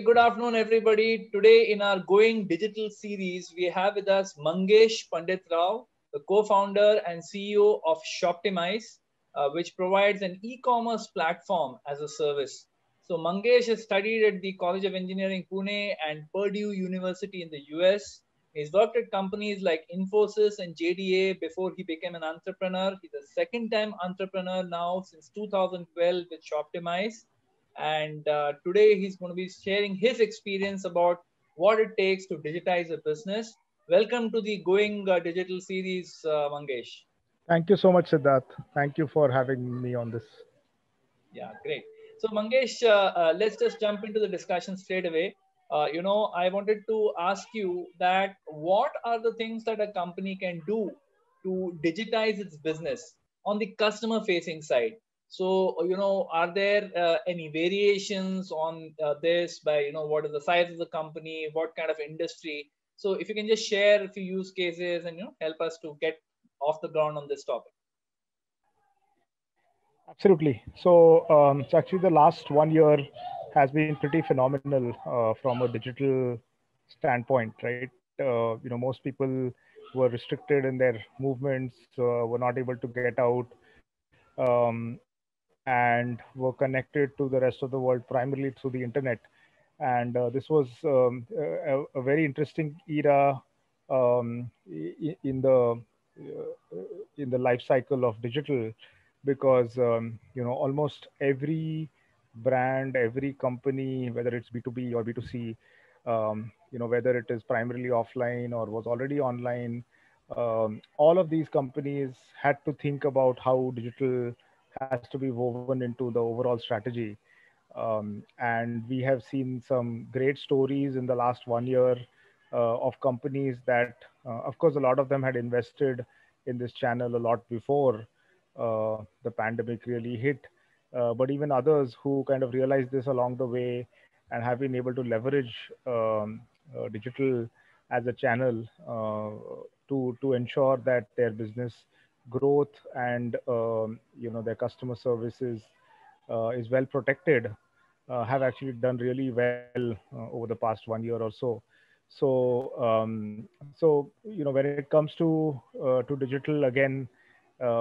good afternoon, everybody. Today, in our Going Digital series, we have with us Mangesh Panditrao, the co-founder and CEO of Shoptimize, which provides an e-commerce platform as a service. So, Mangesh has studied at the College of Engineering Pune and Purdue University in the US. He's worked at companies like Infosys and JDA before he became an entrepreneur. He's a second-time entrepreneur now since 2012 with Shoptimize, and today he's going to be sharing his experience about what it takes to digitize a business. Welcome to the Going Digital series, Mangesh. Thank you so much, Siddharth. Thank you for having me on this. Yeah, great. So Mangesh, let's just jump into the discussion straight away. I wanted to ask you that what are the things that a company can do to digitize its business on the customer facing side? So, are there any variations on this by, what is the size of the company, what kind of industry? So if you can just share a few use cases and, help us to get off the ground on this topic. Absolutely. So actually the last 1 year has been pretty phenomenal from a digital standpoint, right? Most people were restricted in their movements, were not able to get out, and were connected to the rest of the world primarily through the internet. And this was a very interesting era in the life cycle of digital, because almost every brand, every company, whether it's B2B or B2C, whether it is primarily offline or was already online, all of these companies had to think about how digital has to be woven into the overall strategy. And we have seen some great stories in the last 1 year of companies that, of course, a lot of them had invested in this channel a lot before the pandemic really hit. But even others who kind of realized this along the way and have been able to leverage digital as a channel to ensure that their business growth and their customer services is well protected, have actually done really well over the past 1 year or so. So when it comes to digital, again,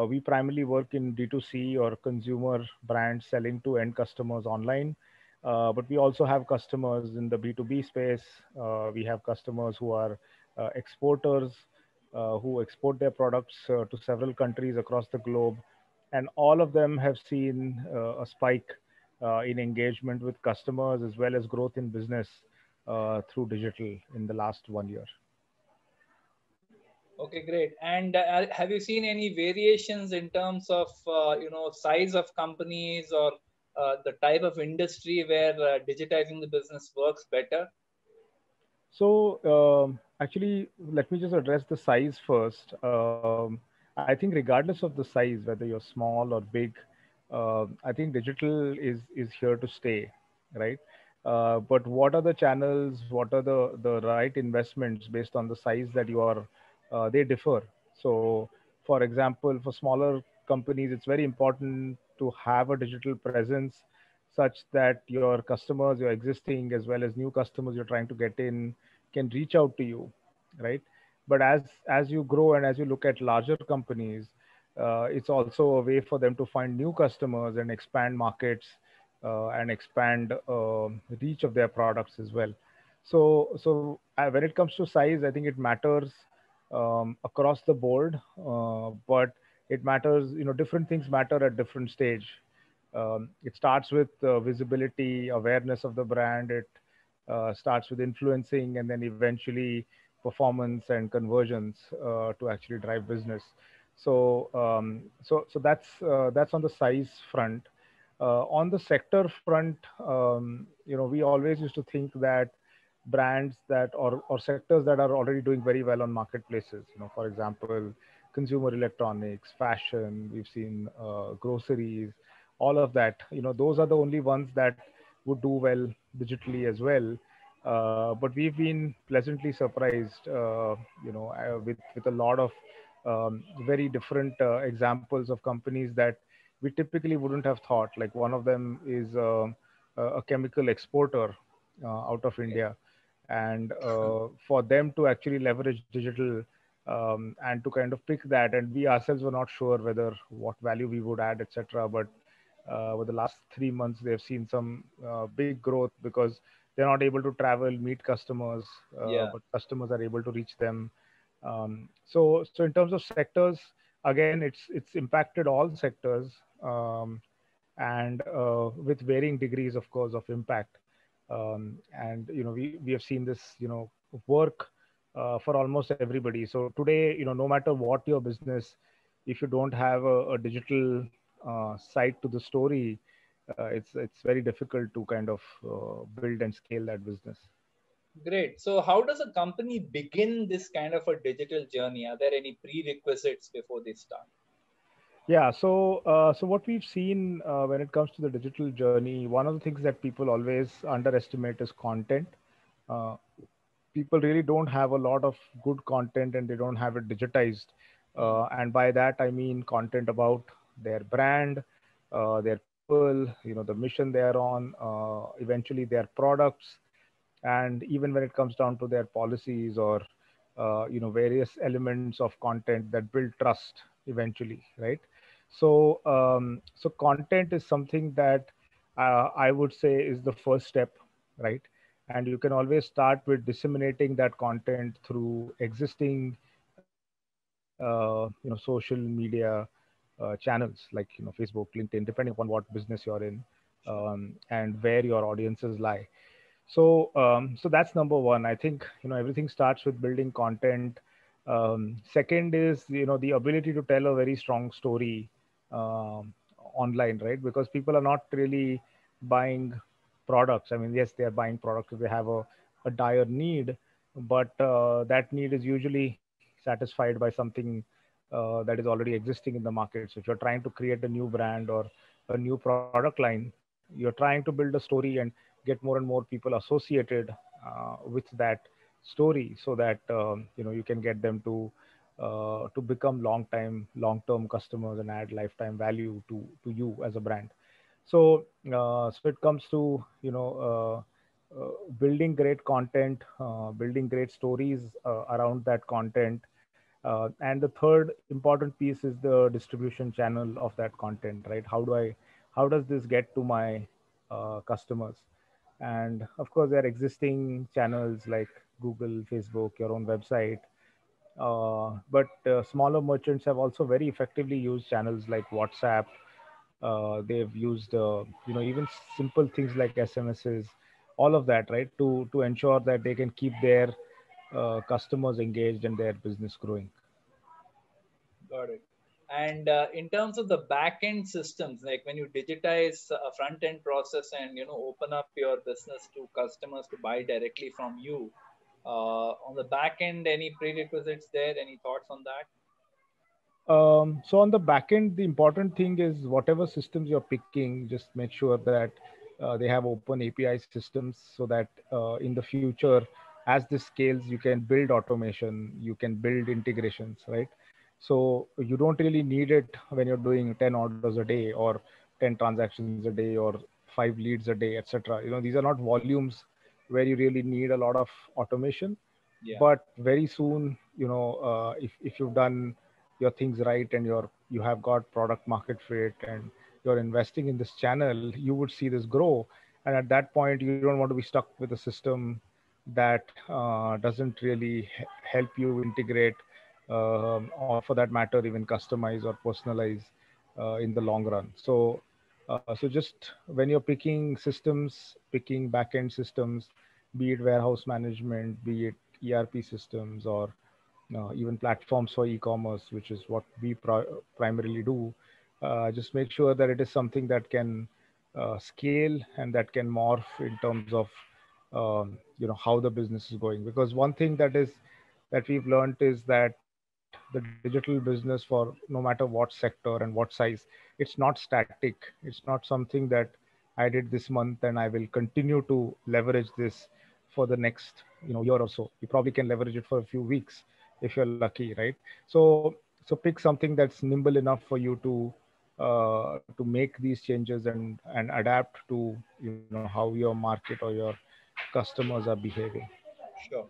we primarily work in D2C or consumer brands selling to end customers online. But we also have customers in the B2B space. We have customers who are exporters, who export their products to several countries across the globe. And all of them have seen a spike in engagement with customers as well as growth in business through digital in the last 1 year. Okay, great. And have you seen any variations in terms of size of companies or the type of industry where digitizing the business works better? So actually, let me just address the size first. I think regardless of the size, whether you're small or big, I think digital is here to stay, right? But what are the channels? What are the right investments based on the size that you are? They differ. So, for example, for smaller companies, it's very important to have a digital presence such that your customers, your existing as well as new customers you're trying to get in, can reach out to you, right? But as you grow and as you look at larger companies, it's also a way for them to find new customers and expand markets and expand reach of their products as well. So when it comes to size, I think it matters across the board, but it matters. Different things matter at different stage. It starts with visibility, awareness of the brand. It starts with influencing, and then eventually performance and conversions to actually drive business. So that's on the size front. On the sector front, we always used to think that brands that or sectors that are already doing very well on marketplaces, for example, consumer electronics, fashion, we've seen groceries, all of that, those are the only ones that would do well digitally as well. But we've been pleasantly surprised, with a lot of very different examples of companies that we typically wouldn't have thought. Like one of them is a chemical exporter, out of Okay. India, and for them to actually leverage digital, and to kind of pick that, and we ourselves were not sure whether what value we would add, etc. But over the last 3 months, they've seen some big growth because they're not able to travel, meet customers, Yeah, but customers are able to reach them. So in terms of sectors, again, it's impacted all sectors, and with varying degrees, of course, of impact. And we have seen this work for almost everybody. So today, no matter what your business, if you don't have a digital side to the story, it's very difficult to kind of build and scale that business. great. So how does a company begin this kind of a digital journey? Are there any prerequisites before they start? Yeah, so what we've seen when it comes to the digital journey, one of the things that people always underestimate is content. Uh, People really don't have a lot of good content, and they don't have it digitized. Hmm. And by that I mean content about their brand, their people, the mission they are on, eventually their products, and even when it comes down to their policies, or various elements of content that build trust eventually, right? So content is something that I would say is the first step, right? And you can always start with disseminating that content through existing social media channels, like Facebook, LinkedIn, depending upon what business you're in, Sure. and where your audiences lie. So that's number one. I think everything starts with building content. Second is the ability to tell a very strong story um, online, right? Because people are not really buying products. I mean, yes, they are buying products if they have a dire need, but that need is usually satisfied by something that is already existing in the market. So if you're trying to create a new brand or a new product line, you're trying to build a story and get more and more people associated with that story, so that you can get them to become long term customers and add lifetime value to you as a brand. So it comes to building great content, building great stories around that content, and the third important piece is the distribution channel of that content, right? How does this get to my customers? And of course, there are existing channels like Google, Facebook, your own website. But smaller merchants have also very effectively used channels like WhatsApp. They've used, even simple things like SMSs, all of that, right, to ensure that they can keep their customers engaged and their business growing. Got it. And in terms of the back-end systems, like when you digitize a front-end process and open up your business to customers to buy directly from you, on the back end, any prerequisites there? Any thoughts on that? So on the back end, the important thing is whatever systems you're picking, just make sure that they have open API systems, so that in the future, as this scales, you can build automation, you can build integrations, right? So you don't really need it when you're doing 10 orders a day, or 10 transactions a day, or 5 leads a day, etc. These are not volumes where you really need a lot of automation. Yeah, But very soon, if you've done your things right, and you have got product market fit, and you're investing in this channel, you would see this grow. And at that point, you don't want to be stuck with a system that doesn't really help you integrate, or for that matter, even customize or personalize in the long run. So just when you're picking systems, picking backend systems, be it warehouse management, be it ERP systems, or even platforms for e-commerce, which is what we primarily do. Just make sure that it is something that can scale and that can morph in terms of how the business is going. Because one thing that we've learned is that the digital business, for no matter what sector and what size, it's not static. It's not something that I did this month and I will continue to leverage this for the next year or so. You probably can leverage it for a few weeks if you're lucky, right? So pick something that's nimble enough for you to make these changes and adapt to how your market or your customers are behaving. Sure.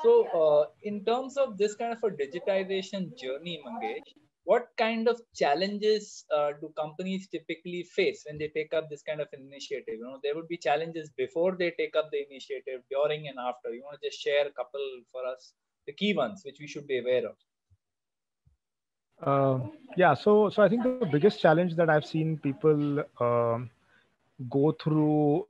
So, in terms of this kind of a digitization journey, Mangesh, what kind of challenges do companies typically face when they take up this kind of initiative? You know, there would be challenges before they take up the initiative, during and after. You want to just share a couple for us, the key ones which we should be aware of? Yeah, so I think the biggest challenge that I've seen people go through,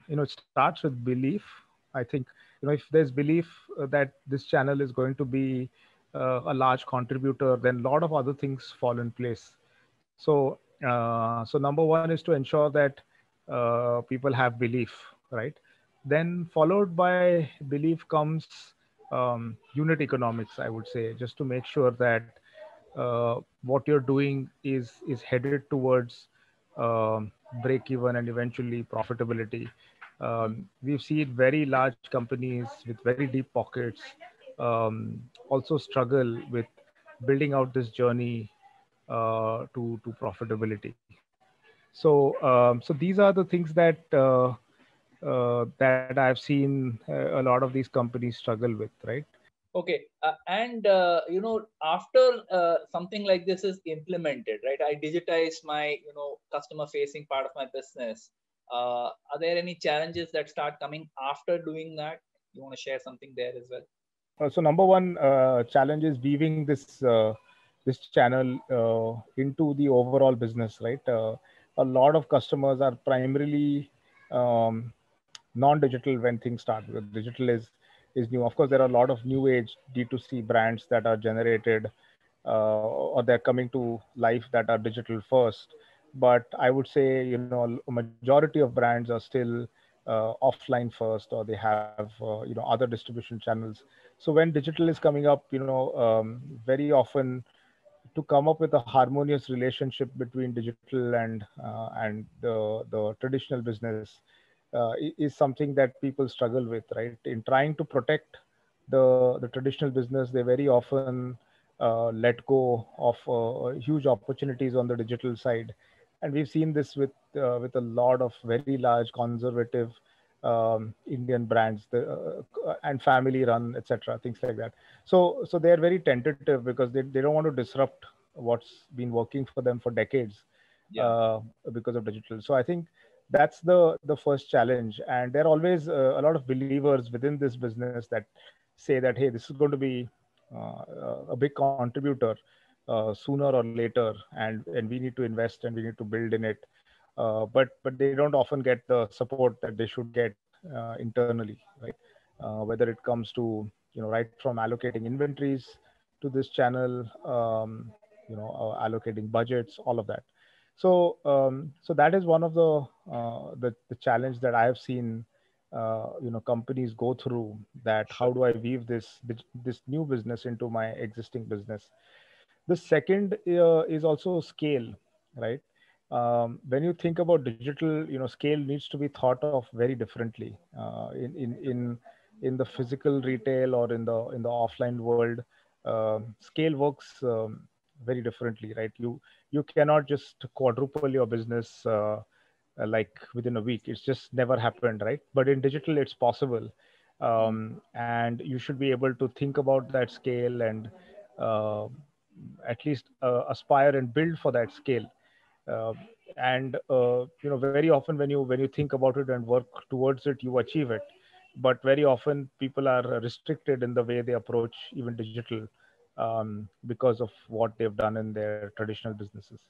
it starts with belief. I think, if there's belief that this channel is going to be a large contributor, then a lot of other things fall in place. So number one is to ensure that people have belief, right? Then followed by belief comes unit economics, I would say, just to make sure that what you're doing is headed towards break even and eventually profitability. We've seen very large companies with very deep pockets also struggle with building out this journey to profitability. So these are the things that I've seen a lot of these companies struggle with, right? Okay, and after something like this is implemented, right? I digitize my, customer-facing part of my business. Are there any challenges that start coming after doing that? You want to share something there as well? So number one challenge is weaving this channel into the overall business, right? A lot of customers are primarily um, non-digital when things start, because digital is new. Of course, there are a lot of new age D2C brands that are generated or they're coming to life that are digital first. But I would say, a majority of brands are still offline first, or they have, other distribution channels. So when digital is coming up, very often to come up with a harmonious relationship between digital and the traditional business is something that people struggle with, right? In trying to protect the traditional business, they very often let go of huge opportunities on the digital side, and we've seen this with a lot of very large conservative Indian brands, and family run, etc., things like that. So they are very tentative because they don't want to disrupt what's been working for them for decades Yeah. because of digital. So I think that's the first challenge, and there are always a lot of believers within this business that say that, hey, this is going to be a big contributor sooner or later, and we need to invest and we need to build in it. But they don't often get the support that they should get internally, right? Whether it comes to, right from allocating inventories to this channel, allocating budgets, all of that. So that is one of the challenge that I have seen companies go through, that how Sure. do I weave this new business into my existing business. The second is also scale, right? When you think about digital, scale needs to be thought of very differently in the physical retail or in the offline world. Scale works very differently, right? You cannot just quadruple your business like within a week. It's just never happened, right? But in digital, it's possible, and you should be able to think about that scale and uh, at least aspire and build for that scale. uh, and very often when you think about it and work towards it, you achieve it. But very often people are restricted in the way they approach even digital, because of what they've done in their traditional businesses.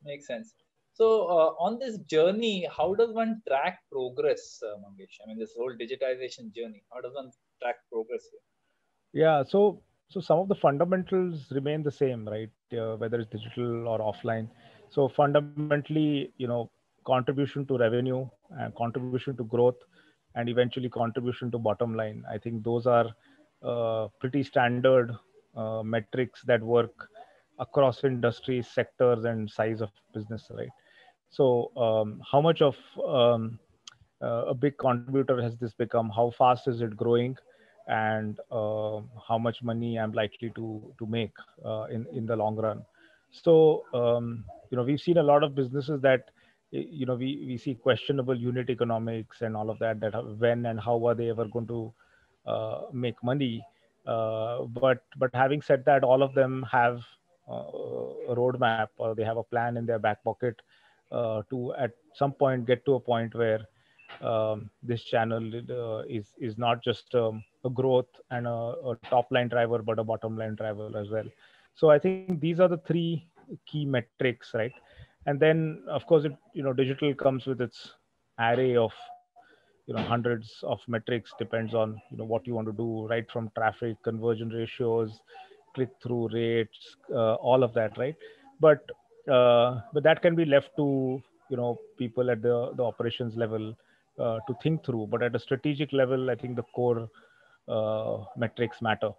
Makes sense. So, on this journey, how does one track progress, Mangesh? I mean, this whole digitization journey, how does one track progress here? Yeah, so some of the fundamentals remain the same, right? Whether it's digital or offline. So fundamentally, contribution to revenue and contribution to growth, and eventually contribution to bottom line. I think those are pretty standard metrics that work across industries, sectors, and size of business, right? So how much of a big contributor has this become? How fast is it growing? And how much money I'm likely to make in the long run. So we've seen a lot of businesses that we see questionable unit economics and all of that, that when and how are they ever going to make money. But having said that, all of them have a roadmap, or they have a plan in their back pocket to at some point get to a point where this channel is not just a growth and a top line driver, but a bottom line driver as well. So I think these are the three key metrics, right? And then of course digital comes with its array of hundreds of metrics, depends on what you want to do, right from traffic conversion ratios, click through rates, all of that, right? But that can be left to people at the operations level to think through. But at a strategic level, I think the core metrics matter.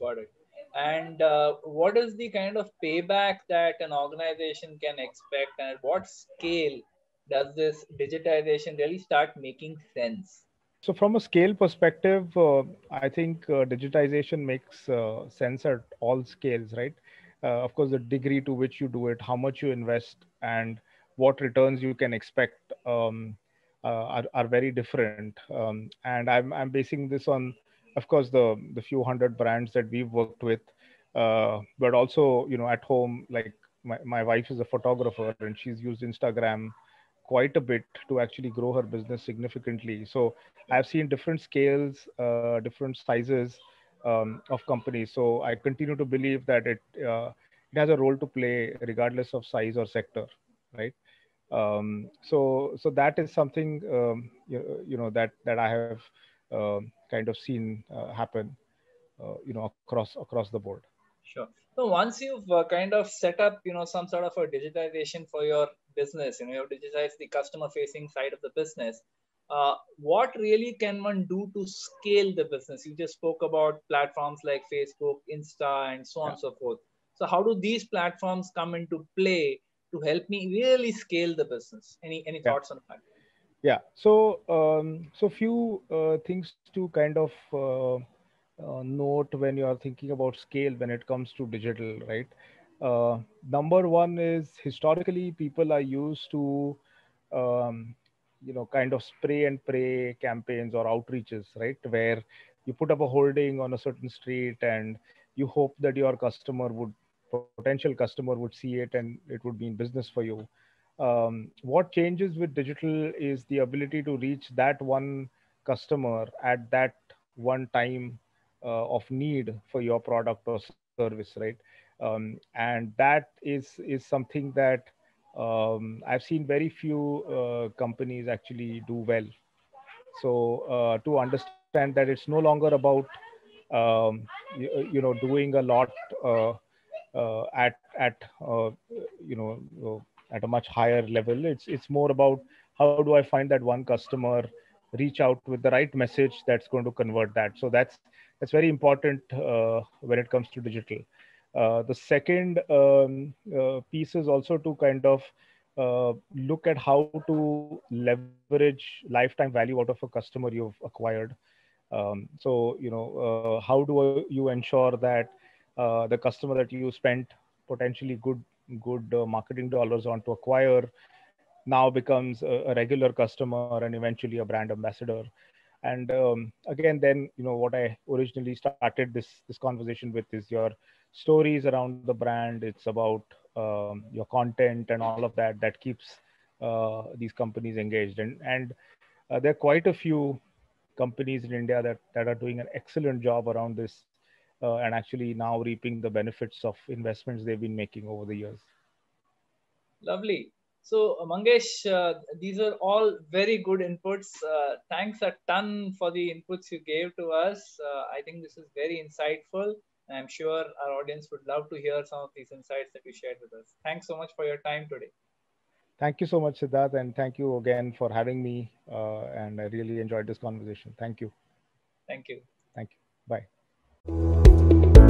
Got it. And what is the kind of payback that an organization can expect, and at what scale does this digitization really start making sense? So from a scale perspective, I think digitization makes sense at all scales, right? Of course, the degree to which you do it, how much you invest, and what returns you can expect are very different. And I'm basing this on, of course, the few hundred brands that we've worked with, but also at home, like my wife is a photographer and she's used Instagram quite a bit to actually grow her business significantly. So I've seen different scales, different sizes of companies. So I continue to believe that it has a role to play regardless of size or sector, right? So that is something that I have kind of seen happen, across the board. Sure. So once you've kind of set up, some sort of a digitization for your business, you've digitized the customer facing side of the business. What really can one do to scale the business? You just spoke about platforms like Facebook, Insta, and so on Yeah. and so forth. So how do these platforms come into play to help me really scale the business? Any Yeah. thoughts on that? Yeah. So few things to kind of note when you are thinking about scale when it comes to digital, right? Number one is historically people are used to, um, kind of spray and pray campaigns or outreaches, right? Where you put up a holding on a certain street and you hope that your potential customer would see it and it would be in business for you. What changes with digital is the ability to reach that one customer at that one time of need for your product or service, right? And that is something that I've seen very few companies actually do well. So to understand that it's no longer about doing a lot uh, at you know at a much higher level. It's more about how do I find that one customer, reach out with the right message that's going to convert that. So that's very important when it comes to digital. The second piece is also to kind of look at how to leverage lifetime value out of a customer you've acquired. How do you ensure that the customer that you spent potentially good marketing dollars on to acquire now becomes a regular customer and eventually a brand ambassador? And again, then what I originally started this conversation with is your stories around the brand. It's about your content and all of that keeps these companies engaged. And there are quite a few companies in India that are doing an excellent job around this, and actually now reaping the benefits of investments they've been making over the years. Lovely. So, Mangesh, these are all very good inputs. Thanks a ton for the inputs you gave to us. I think this is very insightful. I'm sure our audience would love to hear some of these insights that you shared with us. Thanks so much for your time today. Thank you so much, Siddharth, and thank you again for having me. And I really enjoyed this conversation. Thank you. Thank you. Thank you. Bye.